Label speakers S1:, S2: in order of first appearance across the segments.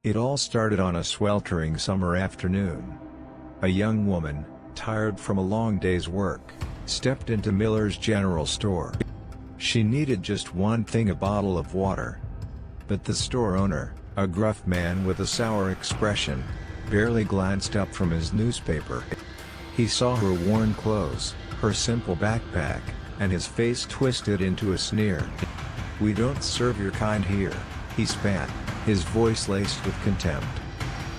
S1: It all started on a sweltering summer afternoon. A young woman, tired from a long day's work, stepped into Miller's general store. She needed just one thing: a bottle of water. But the store owner, a gruff man with a sour expression, barely glanced up from his newspaper. He saw her worn clothes, her simple backpack, and his face twisted into a sneer. "We don't serve your kind here," he spat, his voice laced with contempt.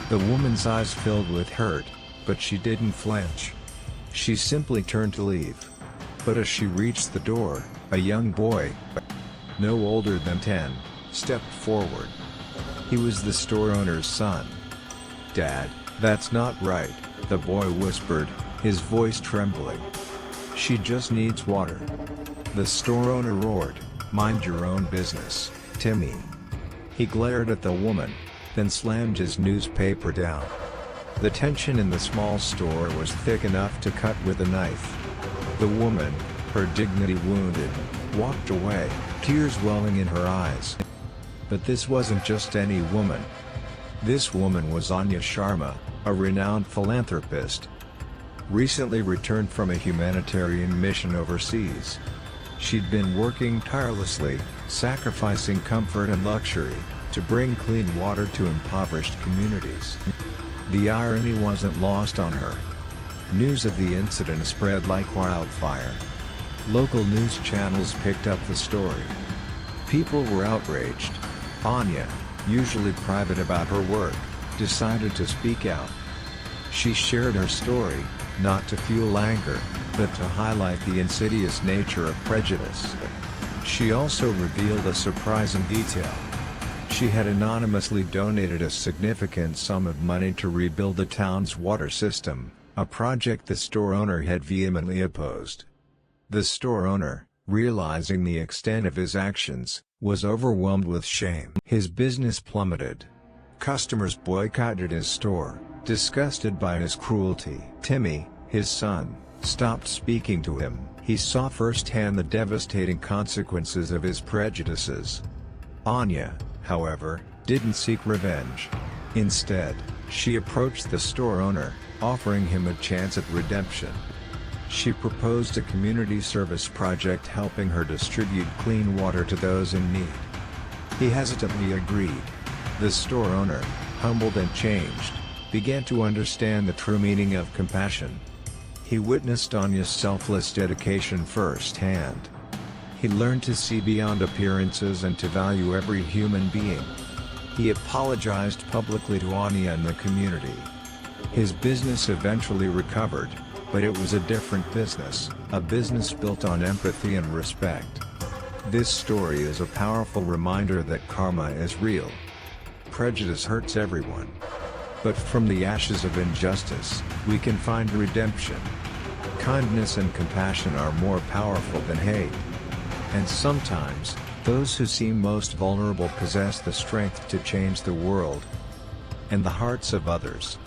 S1: The woman's eyes filled with hurt, but she didn't flinch. She simply turned to leave. But as she reached the door, a young boy, no older than 10, stepped forward. He was the store owner's son. "Dad, that's not right," the boy whispered, his voice trembling. "She just needs water." The store owner roared, "Mind your own business, Timmy." He glared at the woman, then slammed his newspaper down. The tension in the small store was thick enough to cut with a knife. The woman, her dignity wounded, walked away, tears welling in her eyes. But this wasn't just any woman. This woman was Anya Sharma, a renowned philanthropist. Recently returned from a humanitarian mission overseas. She'd been working tirelessly, sacrificing comfort and luxury, to bring clean water to impoverished communities. The irony wasn't lost on her. News of the incident spread like wildfire. Local news channels picked up the story. People were outraged. Anya, usually private about her work, decided to speak out. She shared her story, not to fuel anger, but to highlight the insidious nature of prejudice. She also revealed a surprising detail. She had anonymously donated a significant sum of money to rebuild the town's water system, a project the store owner had vehemently opposed. The store owner, realizing the extent of his actions, was overwhelmed with shame. His business plummeted. Customers boycotted his store, disgusted by his cruelty. Timmy, his son, stopped speaking to him. He saw firsthand the devastating consequences of his prejudices. Anya, however, didn't seek revenge. Instead, she approached the store owner, offering him a chance at redemption. She proposed a community service project helping her distribute clean water to those in need. He hesitantly agreed. The store owner, humbled and changed, began to understand the true meaning of compassion. He witnessed Anya's selfless dedication firsthand. He learned to see beyond appearances and to value every human being. He apologized publicly to Anya and the community. His business eventually recovered, but it was a different business, a business built on empathy and respect. This story is a powerful reminder that karma is real. Prejudice hurts everyone. But from the ashes of injustice, we can find redemption. Kindness and compassion are more powerful than hate. And sometimes, those who seem most vulnerable possess the strength to change the world and the hearts of others.